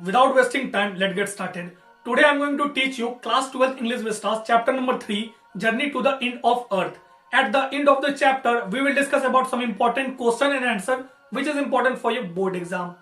Without wasting time, let's get started. Today I am going to teach you class 12th English Vistas chapter number 3, Journey to the End of Earth. At the end of the chapter, we will discuss about some important question and answer which is important for your board exam.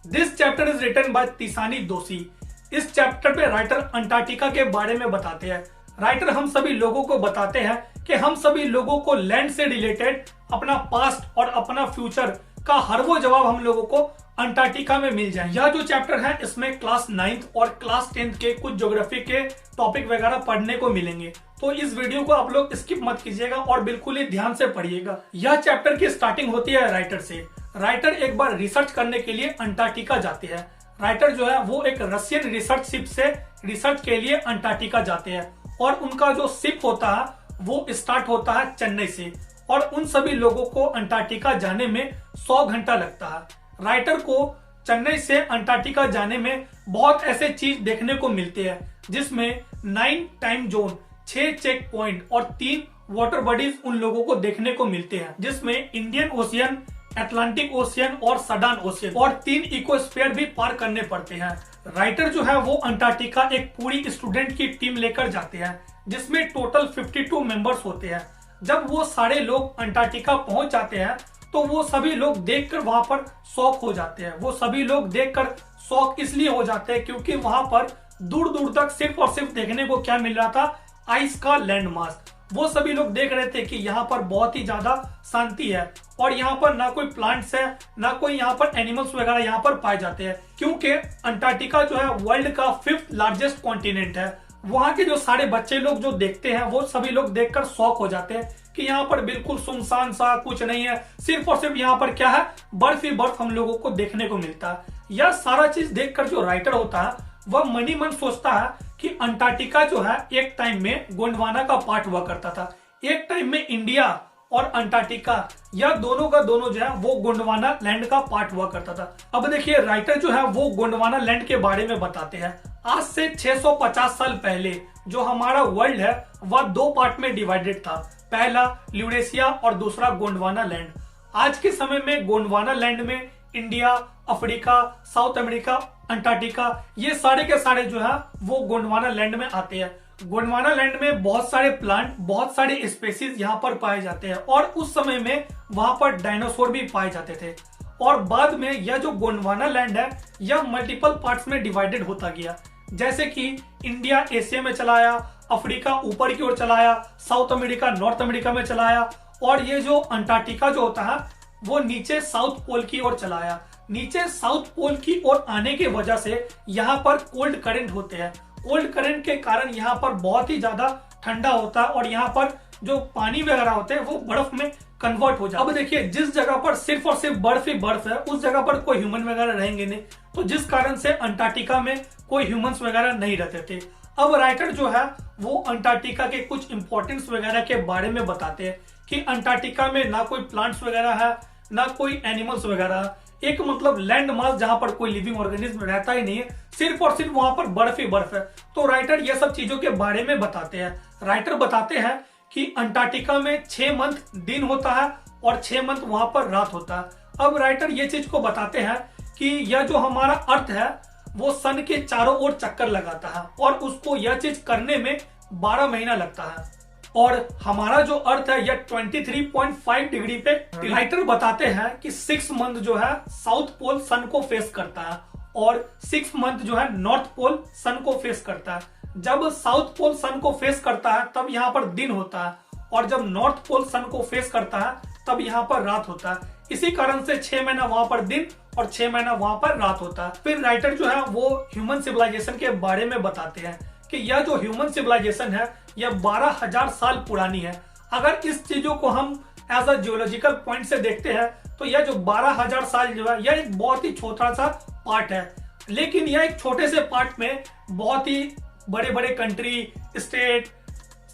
This chapter is written by तिसानी दोषी. इस chapter पे writer Antarctica के बारे में बताते हैं. Writer हम सभी लोगों को बताते हैं कि हम सभी लोगों को लैंड से रिलेटेड अपना पास्ट और अपना फ्यूचर का हर वो जवाब हम लोगों को अंटार्कटिका में मिल जाए. यह जो चैप्टर है इसमें क्लास 9th और क्लास 10th के कुछ ज्योग्राफी के टॉपिक वगैरह पढ़ने को मिलेंगे. तो इस वीडियो को आप लोग स्किप मत कीजिएगा और बिल्कुल ही ध्यान से पढ़िएगा. यह चैप्टर की स्टार्टिंग होती है राइटर से. राइटर एक बार रिसर्च करने के लिए अंटार्कटिका जाते हैं. राइटर जो है वो एक रशियन रिसर्च शिप से रिसर्च के लिए अंटार्कटिका जाते हैं और उनका जो शिप होता है वो स्टार्ट होता है चेन्नई से और उन सभी लोगों को अंटार्कटिका जाने में 100 घंटा लगता है. राइटर को चेन्नई से अंटार्कटिका जाने में बहुत ऐसे चीज देखने को मिलते हैं जिसमें 9 टाइम जोन, 6 चेक पॉइंट और 3 वाटर बॉडीज उन लोगों को देखने को मिलते हैं जिसमें इंडियन ओशियन, अटलांटिक ओशियन और सडान ओशियन और 3 इकोस्फीयर भी पार करने पड़ते हैं. राइटर जो है वो अंटार्कटिका एक पूरी स्टूडेंट की टीम लेकर जाते हैं जिसमें टोटल 52 मेंबर्स होते हैं. जब वो सारे लोग अंटार्कटिका पहुंच जाते हैं तो वो सभी लोग देखकर वहां पर शॉक हो जाते हैं. वो सभी लोग देखकर शॉक इसलिए हो जाते हैं क्योंकि वहां पर दूर दूर तक सिर्फ और सिर्फ देखने को क्या मिल रहा था, आइस का लैंड मास. वो सभी लोग देख रहे थे कि यहाँ पर बहुत ही ज्यादा शांति है और यहाँ पर ना कोई प्लांट्स है ना कोई यहाँ पर एनिमल्स वगैरह यहाँ पर पाए जाते हैं क्योंकि अंटार्कटिका जो है वर्ल्ड का 5th लार्जेस्ट कॉन्टिनेंट है. वहां के जो सारे बच्चे लोग जो देखते हैं वो सभी लोग देखकर शॉक हो जाते हैं कि यहाँ पर बिल्कुल सुनसान सा कुछ नहीं है, सिर्फ और सिर्फ यहाँ पर क्या है, बर्फ ही बर्फ हम लोगों को देखने को मिलता है. यह सारा चीज देखकर जो राइटर होता है वह मन ही मन सोचता है कि अंटार्कटिका जो है एक टाइम में गोंडवाना का पार्ट हुआ करता था. एक टाइम में इंडिया और अंटार्कटिका यह दोनों का दोनों जो है वो गोंडवाना लैंड का पार्ट हुआ करता था. अब देखिए राइटर जो है वो गोंडवाना लैंड के बारे में बताते हैं. आज से 650 साल पहले जो हमारा वर्ल्ड है वह 2 पार्ट में डिवाइडेड था. पहला ल्यूरेशिया और दूसरा गोंडवाना लैंड. आज के समय में गोंडवाना लैंड में India, Africa, south America, Antarctica ये सारे के सारे जो है वो गोंडवाना लैंड में आते हैं. गोंडवाना लैंड में बहुत सारे प्लांट, बहुत सारे स्पेसीज यहाँ पर पाए जाते हैं और उस समय में वहां पर डायनासोर भी पाए जाते थे. और बाद में यह जो गोंडवाना लैंड है यह मल्टीपल पार्ट्स में डिवाइडेड होता गया. जैसे कि इंडिया एशिया में चला आया, अफ्रीका ऊपर की ओर चला आया, साउथ अमेरिका नॉर्थ अमेरिका में चला आया और ये जो अंटार्कटिका जो होता है वो नीचे साउथ पोल की ओर चला आया. नीचे साउथ पोल की ओर आने की वजह से यहाँ पर कोल्ड करंट होते हैं. कोल्ड करंट के कारण यहाँ पर बहुत ही ज्यादा ठंडा होता है और यहाँ पर जो पानी वगैरह होते हैं वो बर्फ में कन्वर्ट हो जाता है. अब देखिए जिस जगह पर सिर्फ और सिर्फ बर्फ ही बर्फ है उस जगह पर कोई ह्यूमन वगैरह रहेंगे नहीं, तो जिस कारण से अंटार्कटिका में कोई ह्यूमंस वगैरह नहीं रहते थे. अब राइटर जो है वो अंटार्कटिका के कुछ इंपॉर्टेंस वगैरह के बारे में बताते हैं कि अंटार्कटिका में ना कोई प्लांट्स वगैरह है ना कोई एनिमल्स वगैरह, एक मतलब लैंड मास जहां पर कोई लिविंग ऑर्गेनिज्म रहता ही नहीं है, सिर्फ और सिर्फ वहां पर बर्फ ही बर्फ है. तो राइटर ये सब चीजों के बारे में बताते हैं. राइटर बताते हैं कि अंटार्कटिका में 6 मंथ दिन होता है और 6 मंथ वहां पर रात होता है. अब राइटर ये चीज को बताते हैं कि यह जो हमारा अर्थ है वो सन के चारों ओर चक्कर लगाता है और उसको यह चीज करने में 12 महीना लगता है और हमारा जो अर्थ है यह 23.5 डिग्री पे. राइटर बताते हैं कि 6 मंथ जो है साउथ पोल सन को फेस करता है और 6 मंथ जो है नॉर्थ पोल सन को फेस करता है. जब साउथ पोल सन को फेस करता है तब यहाँ पर दिन होता है और जब नॉर्थ पोल सन को फेस करता है तब यहाँ पर रात होता है. इसी कारण से 6 महीना वहां पर दिन और 6 महीना वहां पर रात होता है. फिर राइटर जो है वो ह्यूमन सिविलाइजेशन के बारे में बताते हैं कि यह जो ह्यूमन सिविलाइजेशन है यह 12,000 साल पुरानी है. अगर इस चीजों को हम एज अ जियोलॉजिकल पॉइंट से देखते हैं तो यह जो 12,000 साल जो है यह एक बहुत ही छोटा सा पार्ट है, लेकिन यह एक छोटे से पार्ट में बहुत ही बड़े बड़े कंट्री, स्टेट,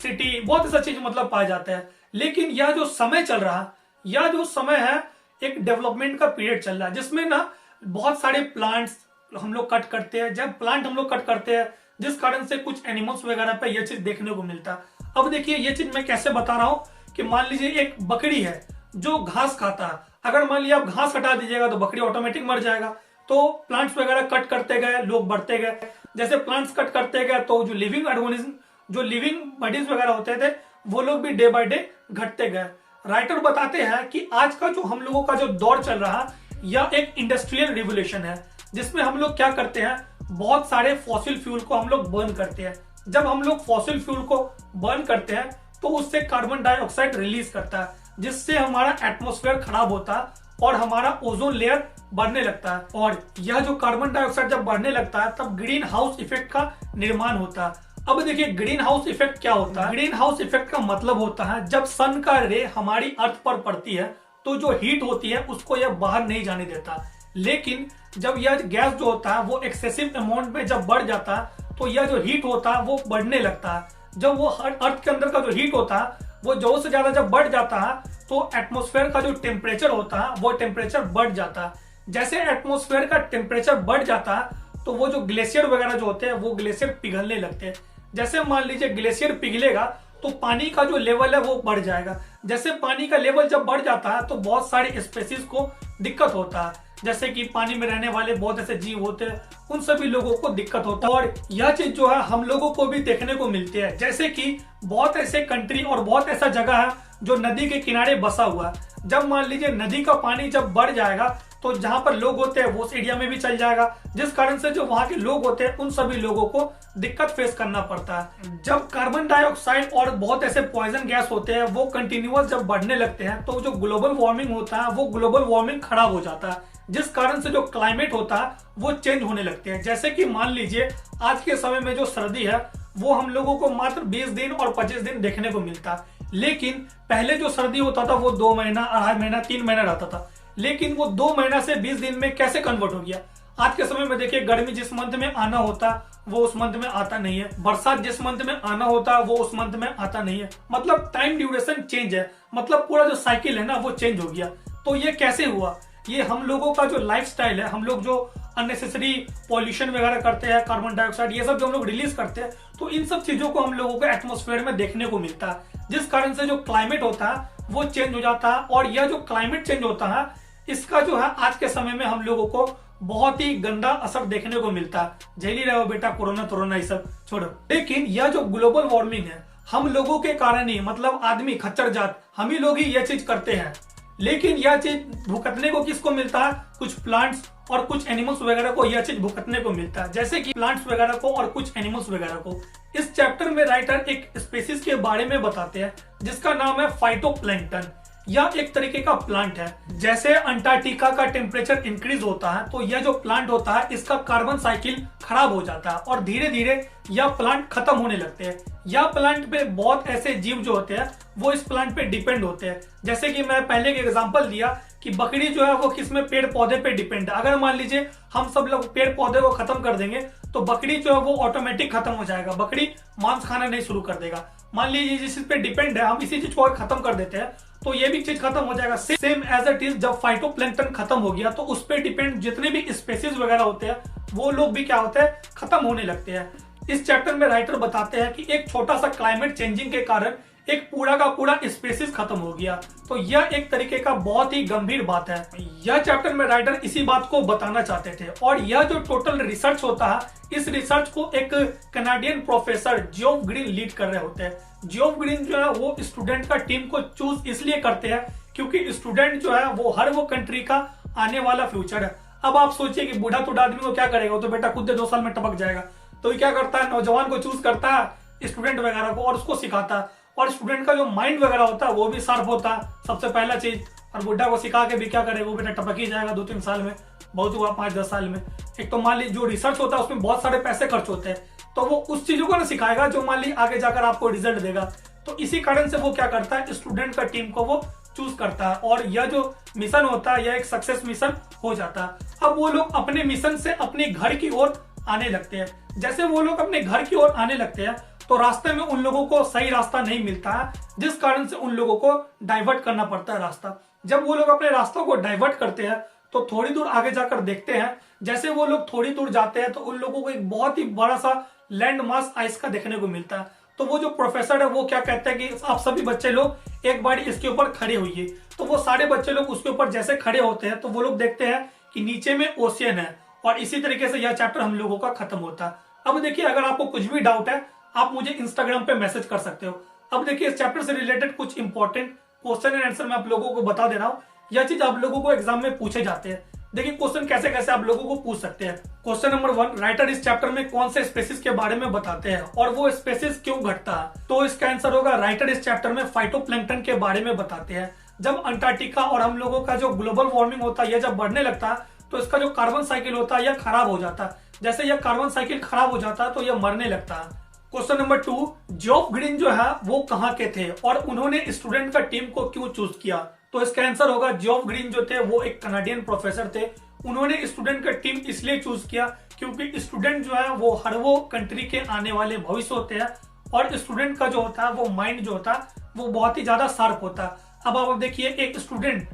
सिटी, बहुत सा चीज मतलब पाया जाता है. लेकिन यह जो समय चल रहा है, यह जो समय है एक डेवलपमेंट का पीरियड चल रहा है जिसमें ना बहुत सारे प्लांट्स हम लोग कट करते हैं. जब प्लांट हम लोग कट करते हैं जिस कारण से कुछ एनिमल्स वगैरह पे यह चीज देखने को मिलता है. अब देखिए ये चीज मैं कैसे बता रहा हूँ कि मान लीजिए एक बकरी है, जो घास खाता है, अगर मान लिया आप घास हटा दीजिएगा तो बकरी ऑटोमेटिक मर जाएगा। तो प्लांट्स वगैरह कट करते गए, लोग बढ़ते गए। जैसे प्लांट्स कट करते गए तो जो लिविंग ऑर्गेनिज्म, जो लिविंग बॉडीज वगैरह होते थे, वो लोग भी डे बाय डे घटते गए। राइटर बताते हैं कि आज का जो हम लोगों का जो दौर चल रहा है, यह एक इंडस्ट्रियल रिवोल्यूशन है, जिसमें हम लोग क्या करते हैं, बहुत सारे फॉसिल फ्यूल को हम लोग बर्न करते हैं। जब हम लोग फॉसिल फ्यूल को बर्न करते हैं तो उससे कार्बन डाइऑक्साइड रिलीज करता है, जिससे हमारा एटमॉस्फेयर खराब होता है और हमारा ओजोन लेयर बढ़ने लगता है। और यह जो कार्बन डाइऑक्साइड जब बढ़ने लगता है तब ग्रीन हाउस इफेक्ट का निर्माण होता है। अब देखिए ग्रीन हाउस इफेक्ट क्या होता है। ग्रीन हाउस इफेक्ट का मतलब होता है जब सन का रे हमारी अर्थ पर पड़ती है तो जो हीट होती है उसको यह बाहर नहीं जाने देता, लेकिन जब यह गैस जो होता है वो एक्सेसिव अमाउंट में जब बढ़ जाता है तो यह जो हीट होता है वो बढ़ने लगता है। जब वो अर्थ के अंदर का जो हीट होता है वो जो से ज्यादा जब बढ़ जाता है तो एटमॉस्फेयर का जो टेम्परेचर होता है वो टेम्परेचर बढ़ जाता है। जैसे एटमॉस्फेयर का टेम्परेचर बढ़ जाता है तो वो जो ग्लेशियर वगैरह जो होते हैं वो ग्लेशियर पिघलने लगते हैं। जैसे मान लीजिए ग्लेशियर पिघलेगा तो पानी का जो लेवल है वो बढ़ जाएगा। जैसे पानी का लेवल जब बढ़ जाता है तो बहुत सारे स्पेसीज को दिक्कत होता है, जैसे कि पानी में रहने वाले बहुत ऐसे जीव होते हैं, उन सभी लोगों को दिक्कत होता है। और यह चीज जो है हम लोगों को भी देखने को मिलती है, जैसे कि बहुत ऐसे कंट्री और बहुत ऐसा जगह है जो नदी के किनारे बसा हुआ है। जब मान लीजिए नदी का पानी जब बढ़ जाएगा तो जहां पर लोग होते हैं वो उस एरिया में भी चल जाएगा, जिस कारण से जो वहां के लोग होते हैं उन सभी लोगों को दिक्कत फेस करना पड़ता है। जब कार्बन डाइऑक्साइड और बहुत ऐसे पॉइजन गैस होते हैं वो कंटिन्यूअस जब बढ़ने लगते हैं तो जो ग्लोबल वार्मिंग होता है वो ग्लोबल वार्मिंग खराब हो जाता है, जिस कारण से जो क्लाइमेट होता है वो चेंज होने लगते हैं। जैसे कि मान लीजिए आज के समय में जो सर्दी है वो हम लोगों को मात्र 20 दिन और 25 दिन देखने को मिलता है, लेकिन पहले जो सर्दी होता था वो 2 महीना, 2.5 महीना, 3 महीना रहता था, लेकिन वो 2 महीना से 20 दिन में कैसे कन्वर्ट हो गया। आज के समय में देखिए गर्मी जिस मंथ में आना होता वो उस मंथ में आता नहीं है, बरसात जिस मंथ में आना होता वो उस मंथ में आता नहीं है। मतलब टाइम ड्यूरेशन चेंज है, मतलब पूरा जो साइकिल है ना वो चेंज हो गया। तो ये कैसे हुआ, ये हम लोगों का जो लाइफस्टाइल है, हम लोग जो अननेसेसरी पॉल्यूशन वगैरह करते हैं, कार्बन डाइऑक्साइड ये सब जो हम लोग रिलीज करते हैं, तो इन सब चीजों को हम लोगों को एटमॉस्फेयर में देखने को मिलता है, जिस कारण से जो क्लाइमेट होता है वो चेंज हो जाता है। और यह जो क्लाइमेट चेंज होता है इसका जो है आज के समय में हम लोगों को बहुत ही गंदा असर देखने को मिलता है। झेल ही रहे हो बेटा कोरोना ये सब छोड़ो। लेकिन यह जो ग्लोबल वार्मिंग है हम लोगों के कारण ही, मतलब आदमी खच्चर जात हम ही लोग ही यह चीज करते हैं, लेकिन यह चीज भुगतने को किसको मिलता है, कुछ प्लांट्स और कुछ एनिमल्स वगैरह को यह चीज भुगतने को मिलता है, जैसे कि प्लांट्स वगैरह को और कुछ एनिमल्स वगैरह को। इस चैप्टर में राइटर एक स्पीसीज के बारे में बताते हैं जिसका नाम है फाइटोप्लैंक्टन। यह एक तरीके का प्लांट है। जैसे अंटार्कटिका का टेम्परेचर इंक्रीज होता है तो यह जो प्लांट होता है इसका कार्बन साइकिल खराब हो जाता है और धीरे धीरे यह प्लांट खत्म होने लगते हैं। यह प्लांट पे बहुत ऐसे जीव जो होते हैं वो इस प्लांट पे डिपेंड होते हैं। जैसे कि मैं पहले एक एग्जांपल दिया कि बकरी जो है वो किसमें, पेड़ पौधे पे डिपेंड है। अगर मान लीजिए हम सब लोग पेड़ पौधे को खत्म कर देंगे तो बकरी जो है वो ऑटोमेटिक खत्म हो जाएगा, बकरी मांस खाना नहीं शुरू कर देगा। मान लीजिए जिस चीज पे डिपेंड है हम इसी चीज को खत्म कर देते हैं तो ये भी चीज खत्म हो जाएगा। सेम एज इट इज जब फाइटोप्लैंक्टन खत्म हो गया तो उस पे डिपेंड जितने भी स्पेसीज वगैरह होते हैं वो लोग भी क्या होते हैं, खत्म होने लगते हैं। इस चैप्टर में राइटर बताते हैं कि एक छोटा सा क्लाइमेट चेंजिंग के कारण एक पूरा का पूरा स्पेसीज खत्म हो गया। तो यह एक तरीके का बहुत ही गंभीर बात है। यह चैप्टर में राइटर इसी बात को बताना चाहते थे। और यह जो टोटल रिसर्च होता है इस रिसर्च को एक Canadian professor Geoff green lead कर रहे होते हैं। जियोफ ग्रीन जो है वो स्टूडेंट का टीम को चूज इसलिए करते हैं क्योंकि स्टूडेंट जो है वो हर वो कंट्री का आने वाला फ्यूचर है। अब आप सोचिए कि बूढ़ा टूढ़ा आदमी को क्या करेगा, तो बेटा खुद 2 साल में टपक जाएगा। तो ये क्या करता है, नौजवान को चूज करता है, स्टूडेंट वगैरह को, और उसको सिखाता है। और स्टूडेंट का जो माइंड वगैरह होता है वो भी शार्प होता है, सबसे पहला चीज। और बुढ़ा को सिखा के भी क्या करेगा, वो बेटा टपक ही जाएगा 2-3 साल में, बहुत हुआ 5-10 साल में। एक तो मान लीजिए जो रिसर्च होता है उसमें बहुत सारे पैसे खर्च होते हैं, तो वो उस चीजों को ना सिखाएगा जो मान लीजिए आगे जाकर आपको रिजल्ट देगा। तो इसी कारण से वो क्या करता है, स्टूडेंट का टीम को वो चूज करता है और यह जो मिशन होता है यह एक सक्सेस मिशन हो जाता है। अब वो लोग अपने मिशन से अपने घर की ओर आने लगते हैं। जैसे वो लोग अपने घर की ओर आने लगते हैं तो रास्ते में उन लोगों को सही रास्ता नहीं मिलता है, जिस कारण से उन लोगों को डाइवर्ट करना पड़ता है रास्ता। जब वो लोग अपने रास्तों को डाइवर्ट करते हैं तो थोड़ी दूर आगे जाकर देखते हैं, जैसे वो लोग थोड़ी दूर जाते हैं तो उन लोगों को एक बहुत ही बड़ा सा लैंड मास आइस का देखने को मिलता है। तो वो जो प्रोफेसर है वो क्या कहते हैं कि आप सभी बच्चे लोग एक बार इसके ऊपर खड़े होइए। तो वो सारे बच्चे लोग उसके ऊपर जैसे खड़े होते हैं तो वो लोग देखते हैं कि नीचे में ओशियन है, और इसी तरीके से यह चैप्टर हम लोगों का खत्म होता है। अब देखिए, अगर आपको कुछ भी डाउट है आप मुझे इंस्टाग्राम पे मैसेज कर सकते हो। अब देखिए, इस चैप्टर से रिलेटेड कुछ इंपॉर्टेंट क्वेश्चन एंड आंसर मैं आप लोगों को बता दे रहा हूँ। यह चीज आप लोगों को एग्जाम में पूछे जाते हैं। देखिए क्वेश्चन कैसे कैसे आप लोगों को पूछ सकते हैं। क्वेश्चन नंबर 1, राइटर इस चैप्टर में कौन से स्पेसीज के बारे में बताते हैं और वो स्पेसीज क्यों घटता है? तो इसका आंसर होगा, राइटर इस चैप्टर में फाइटोप्लैंक्टन के बारे में बताते हैं। जब अंटार्कटिका और हम लोगों का जो ग्लोबल वार्मिंग होता है यह जब बढ़ने लगता है तो इसका जो कार्बन साइकिल होता है यह खराब हो जाता है। जैसे यह कार्बन साइकिल खराब हो जाता है तो यह मरने लगता है। क्वेश्चन नंबर 2, जॉफ ग्रीन जो है वो कहाँ के थे और उन्होंने स्टूडेंट का टीम को क्यों चूज किया? तो इसका आंसर होगा, जॉफ ग्रीन जो थे वो एक कनाडियन प्रोफेसर थे। उन्होंने स्टूडेंट का टीम इसलिए चूज किया क्योंकि स्टूडेंट जो है वो हर वो कंट्री के आने वाले भविष्य होते हैं, और स्टूडेंट का जो होता है वो माइंड जो होता है वो बहुत ही ज्यादा शार्प होता है। अब आप देखिए, एक स्टूडेंट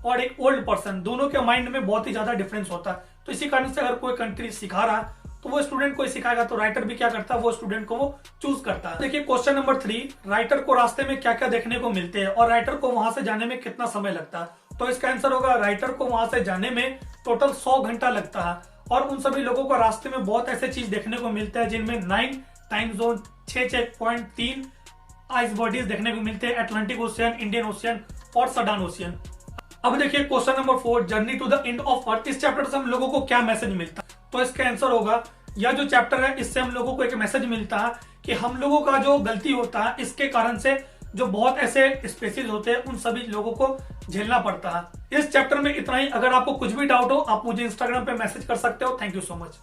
और एक ओल्ड पर्सन दोनों के माइंड में बहुत ही ज्यादा डिफरेंस होता है। तो इसी कारण से अगर कोई कंट्री सिखा रहा है तो वो स्टूडेंट को सिखाएगा, तो राइटर भी क्या करता है, वो स्टूडेंट को वो चूज करता है। देखिए क्वेश्चन नंबर 3, राइटर को रास्ते में क्या क्या देखने को मिलते हैं और राइटर को वहां से जाने में कितना समय लगता है? तो इसका आंसर होगा, राइटर को वहां से जाने में टोटल 100 घंटा लगता है, और उन सभी लोगों को रास्ते में बहुत ऐसे चीज देखने को मिलता है जिनमें 9 time zone, 6 checkpoint, 3 ice bodies देखने को मिलते हैं, अटलांटिक ओशियन, इंडियन ओशियन और सडान ओशियन। अब देखिए question number 4, journey to the end of earth, इस चैप्टर से हम लोगों को क्या मैसेज मिलता है? तो इसका आंसर होगा, यह जो चैप्टर है इससे हम लोगों को एक मैसेज मिलता है कि हम लोगों का जो गलती होता है इसके कारण से जो बहुत ऐसे स्पेसीज होते हैं उन सभी लोगों को झेलना पड़ता है। इस चैप्टर में इतना ही। अगर आपको कुछ भी डाउट हो आप मुझे इंस्टाग्राम पे मैसेज कर सकते हो। Thank you so much.